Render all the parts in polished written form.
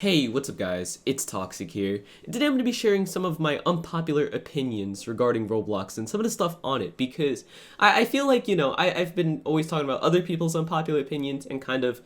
Hey, what's up guys? It's Toxic here. Today I'm going to be sharing some of my unpopular opinions regarding Roblox and some of the stuff on it because I feel like, I've been always talking about other people's unpopular opinions and kind of,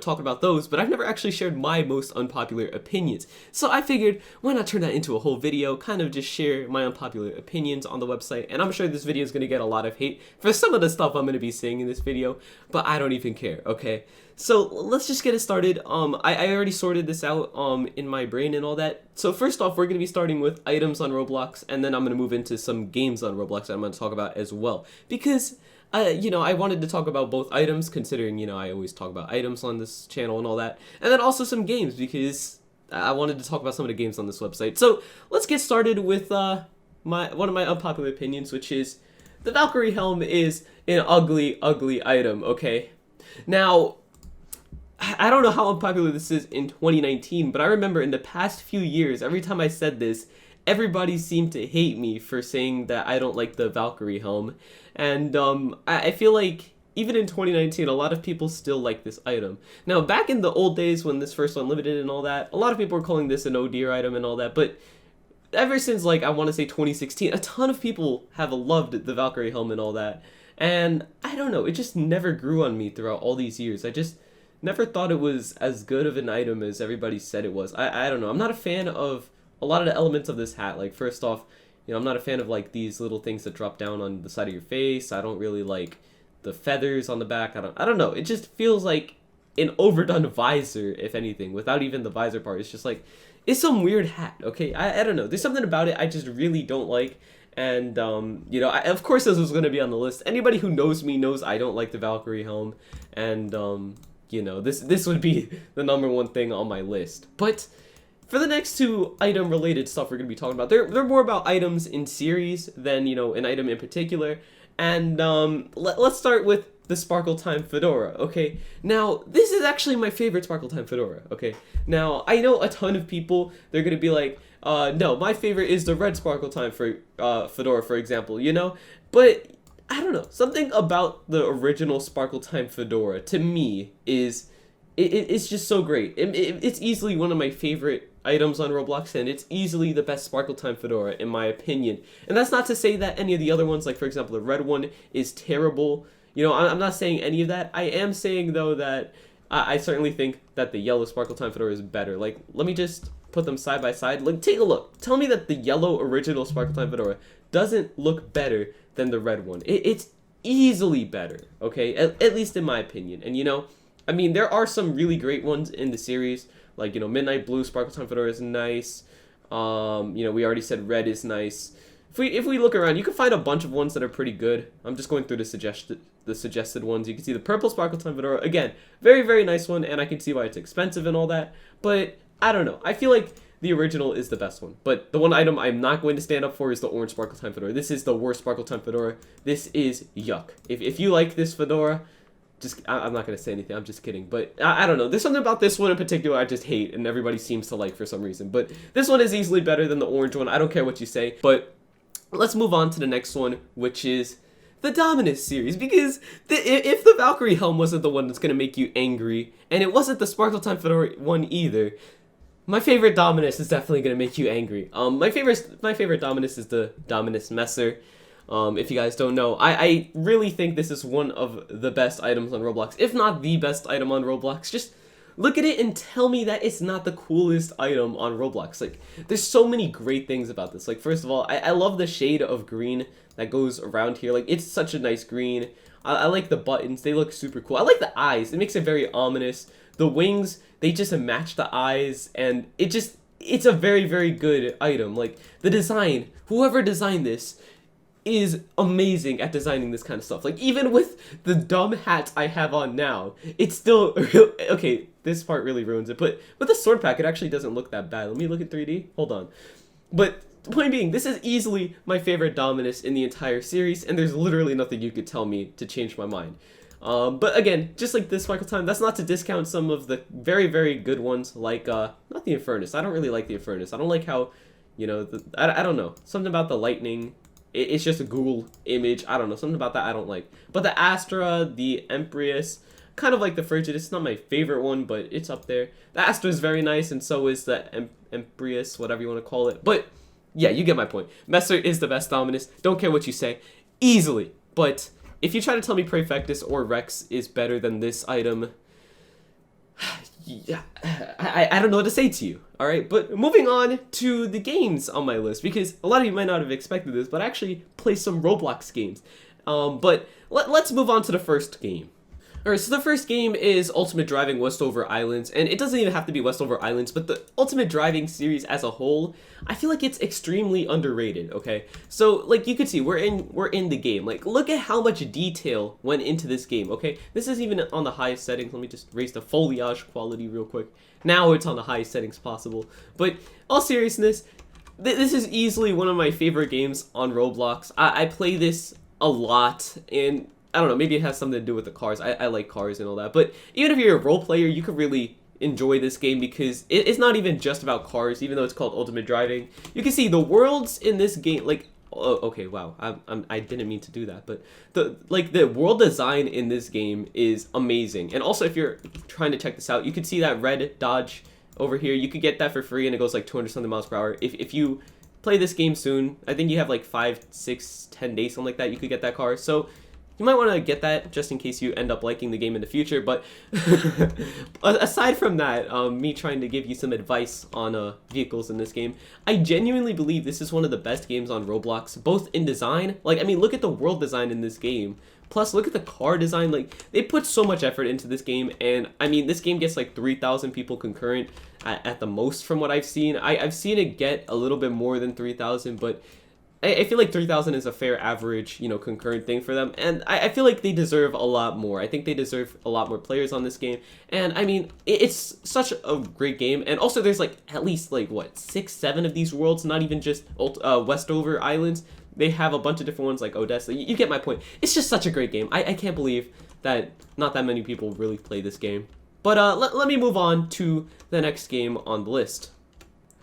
talking about those, but I've never actually shared my most unpopular opinions. So I figured, why not turn that into a whole video, kind of just share my unpopular opinions on the website, and I'm sure this video is going to get a lot of hate for some of the stuff I'm going to be saying in this video, but I don't even care, okay? So let's just get it started. I already sorted this out in my brain and all that. So first off, we're going to be starting with items on Roblox, and then I'm going to move into some games on Roblox that I'm going to talk about as well. Because, I wanted to talk about both items, considering, I always talk about items on this channel and all that. And then also some games, because I wanted to talk about some of the games on this website. So let's get started with one of my unpopular opinions, which is the Valkyrie helm is an ugly, ugly item, okay? Now, I don't know how unpopular this is in 2019, but I remember in the past few years, every time I said this, everybody seemed to hate me for saying that I don't like the Valkyrie helm. And I feel like even in 2019, a lot of people still like this item. Now, back in the old days when this first Unlimited and all that, a lot of people were calling this an oh dear item and all that, but ever since, like, I want to say 2016, a ton of people have loved the Valkyrie helm and all that. And I don't know, it just never grew on me throughout all these years. I just never thought it was as good of an item as everybody said it was. I don't know. I'm not a fan of a lot of the elements of this hat. Like, first off, I'm not a fan of, like, these little things that drop down on the side of your face. I don't really like the feathers on the back. I don't know. It just feels like an overdone visor, if anything, without even the visor part. It's just like, it's some weird hat, okay? I don't know. There's something about it I just really don't like. And, of course this was going to be on the list. Anybody who knows me knows I don't like the Valkyrie helm. And, this would be the number one thing on my list. But for the next two item related stuff we're going to be talking about, they're more about items in series than, an item in particular. And let's start with the Sparkle Time Fedora, okay? Now, this is actually my favorite Sparkle Time Fedora, okay? Now, I know a ton of people, they're going to be like, no, my favorite is the red Sparkle Time Fedora, for example, But I don't know, something about the original Sparkle Time Fedora, to me, is, it's just so great. It's easily one of my favorite items on Roblox, and it's easily the best Sparkle Time Fedora, in my opinion. And that's not to say that any of the other ones, like, for example, the red one, is terrible. I'm not saying any of that. I am saying, though, that I certainly think that the yellow Sparkle Time Fedora is better. Like, let me just put them side by side. Like, take a look. Tell me that the yellow original Sparkle Time Fedora doesn't look better than the red one. It's easily better, okay? At least in my opinion. And there are some really great ones in the series, like, Midnight Blue Sparkle Time Fedora is nice. We already said red is nice. If we look around, you can find a bunch of ones that are pretty good. I'm just going through the suggested ones. You can see the purple Sparkle Time Fedora, again, very, very nice one, and I can see why it's expensive and all that. But I don't know. I feel like the original is the best one. But the one item I'm not going to stand up for is the orange Sparkle Time Fedora. This is the worst Sparkle Time Fedora. This is yuck. If you like this fedora, I'm not going to say anything. I'm just kidding. But I don't know. There's something about this one in particular I just hate, and everybody seems to like for some reason. But this one is easily better than the orange one. I don't care what you say. But let's move on to the next one, which is the Dominus series, because if the Valkyrie helm wasn't the one that's going to make you angry, and it wasn't the Sparkle Time Fedora one either, my favorite Dominus is definitely going to make you angry. My favorite Dominus is the Dominus Messer. If you guys don't know, I really think this is one of the best items on Roblox, if not the best item on Roblox. Just look at it and tell me that it's not the coolest item on Roblox. Like, there's so many great things about this. Like, first of all, I love the shade of green that goes around here. Like, it's such a nice green. I like the buttons. They look super cool. I like the eyes. It makes it very ominous. The wings, they just match the eyes, and it's a very, very good item. Like, the design, whoever designed this is amazing at designing this kind of stuff. Like, even with the dumb hats I have on now, it's still okay, this part really ruins it, but with the sword pack, it actually doesn't look that bad. Let me look at 3D. Hold on. But the point being, this is easily my favorite Dominus in the entire series, and there's literally nothing you could tell me to change my mind. But again, just like this Sparkle Time, that's not to discount some of the very, very good ones, like, not the Infernus. I don't really like the Infernus. I don't like how, I don't know. Something about the lightning. It's just a Google image. I don't know. Something about that I don't like. But the Astra, the Empress, kind of like the Frigid. It's not my favorite one, but it's up there. The Astra is very nice, and so is the Emprius, whatever you want to call it. But yeah, you get my point. Messer is the best Dominus. Don't care what you say. Easily. But if you try to tell me Praefectus or Rex is better than this item, yeah, I don't know what to say to you, alright? But moving on to the games on my list, because a lot of you might not have expected this, but I actually play some Roblox games. But let's move on to the first game. Alright, so the first game is Ultimate Driving Westover Islands, and it doesn't even have to be Westover Islands, but the Ultimate Driving series as a whole, I feel like it's extremely underrated, okay? So, like, you can see, we're in the game. Like, look at how much detail went into this game, okay? This is even on the highest settings. Let me just raise the foliage quality real quick. Now it's on the highest settings possible. But, all seriousness, this is easily one of my favorite games on Roblox. I play this a lot, and I don't know, maybe it has something to do with the cars. I like cars and all that. But even if you're a role player, you could really enjoy this game because it's not even just about cars, even though it's called Ultimate Driving. You can see the worlds in this game, like, oh, okay, wow, I didn't mean to do that, but the world design in this game is amazing. And also, if you're trying to check this out, you can see that red Dodge over here. You could get that for free, and it goes like 200 something miles per hour. If you play this game soon, I think you have like 5, 6, 10 days, something like that, you could get that car. So you might want to get that just in case you end up liking the game in the future. But aside from that, me trying to give you some advice on vehicles in this game, I genuinely believe this is one of the best games on Roblox, both in design. Like, I mean, look at the world design in this game. Plus, look at the car design. Like, they put so much effort into this game. And, I mean, this game gets like 3,000 people concurrent at the most from what I've seen. I've seen it get a little bit more than 3,000, but I feel like 3,000 is a fair average, you know, concurrent thing for them, and I feel like they deserve a lot more. I think they deserve a lot more players on this game, and I mean, it's such a great game, and also there's like at least like, what, 6, 7 of these worlds, not even just Westover Islands. They have a bunch of different ones like Odessa. You get my point. It's just such a great game. I can't believe that not that many people really play this game. But let me move on to the next game on the list.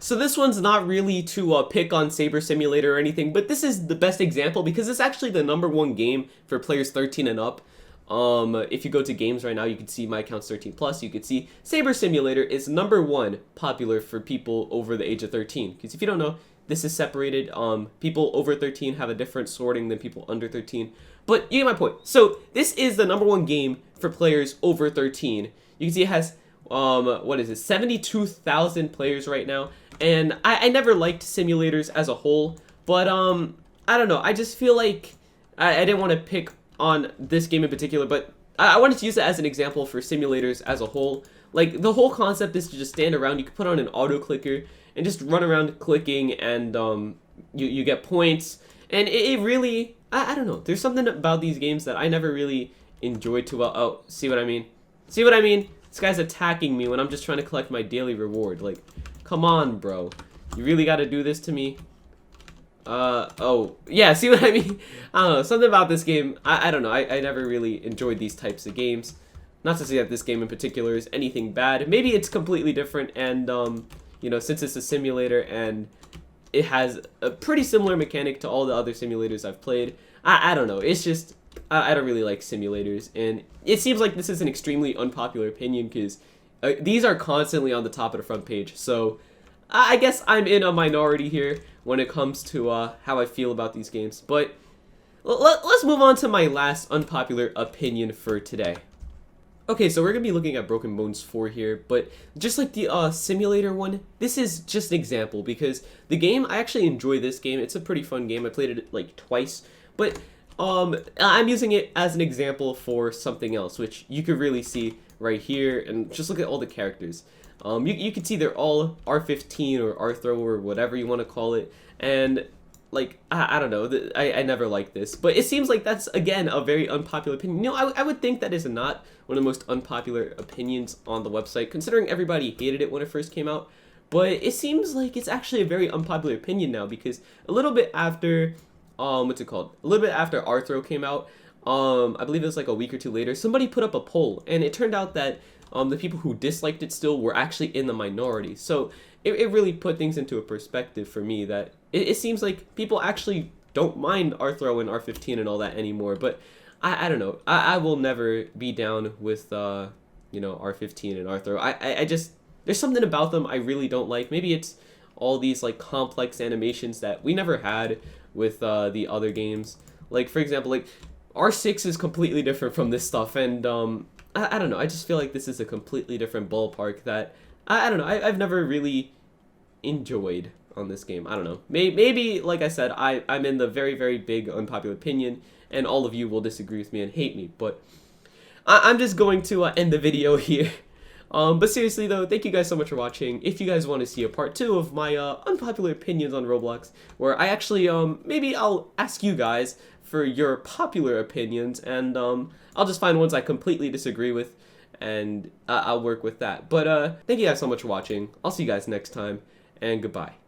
So this one's not really to pick on Sabre Simulator or anything, but this is the best example because it's actually the #1 game for players 13 and up. If you go to games right now, you can see my account's 13 plus. You can see Sabre Simulator is #1 popular for people over the age of 13. Because if you don't know, this is separated. People over 13 have a different sorting than people under 13. But you get my point. So this is the #1 game for players over 13. You can see it has, what is it, 72,000 players right now. And I never liked simulators as a whole, but I don't know, I just feel like I didn't want to pick on this game in particular, but I wanted to use it as an example for simulators as a whole. Like, the whole concept is to just stand around. You can put on an auto clicker and just run around clicking, and you get points, and it really, I don't know, there's something about these games that I never really enjoyed too well. Oh, see what I mean? See what I mean? This guy's attacking me when I'm just trying to collect my daily reward. Like, come on, bro. You really gotta do this to me? Oh, yeah, see what I mean? I don't know, something about this game, I don't know, I never really enjoyed these types of games. Not to say that this game in particular is anything bad. Maybe it's completely different, and, you know, since it's a simulator and it has a pretty similar mechanic to all the other simulators I've played, I don't know, it's just, I don't really like simulators, and it seems like this is an extremely unpopular opinion, because these are constantly on the top of the front page, so I guess I'm in a minority here when it comes to how I feel about these games. But let's move on to my last unpopular opinion for today. Okay, so we're going to be looking at Broken Bones 4 here, but just like the simulator one, this is just an example, because the game, I actually enjoy this game. It's a pretty fun game. I played it like twice, but I'm using it as an example for something else, which you could really see right here, and just look at all the characters. You can see they're all R15 or Arthro or whatever you want to call it, and like, I don't know, I never liked this, but it seems like that's, again, a very unpopular opinion. You know, I would think that is not one of the most unpopular opinions on the website, considering everybody hated it when it first came out, but it seems like it's actually a very unpopular opinion now, because a little bit after, what's it called, a little bit after Arthro came out, I believe it was like a week or two later, somebody put up a poll, and it turned out that the people who disliked it still were actually in the minority. So it really put things into a perspective for me that it seems like people actually don't mind Arthro and R15 and all that anymore. But I don't know. I will never be down with R15 and Arthur. I just, there's something about them I really don't like. Maybe it's all these like complex animations that we never had with the other games. Like for example, like R6 is completely different from this stuff, and I don't know. I just feel like this is a completely different ballpark that I don't know. I've never really enjoyed on this game. I don't know. Maybe like I said, I'm in the very, very big unpopular opinion, and all of you will disagree with me and hate me. But I'm just going to end the video here. But seriously though, thank you guys so much for watching. If you guys want to see a part 2 of my unpopular opinions on Roblox, where I actually maybe I'll ask you guys for your popular opinions, and I'll just find ones I completely disagree with, and I'll work with that. But thank you guys so much for watching. I'll see you guys next time, and goodbye.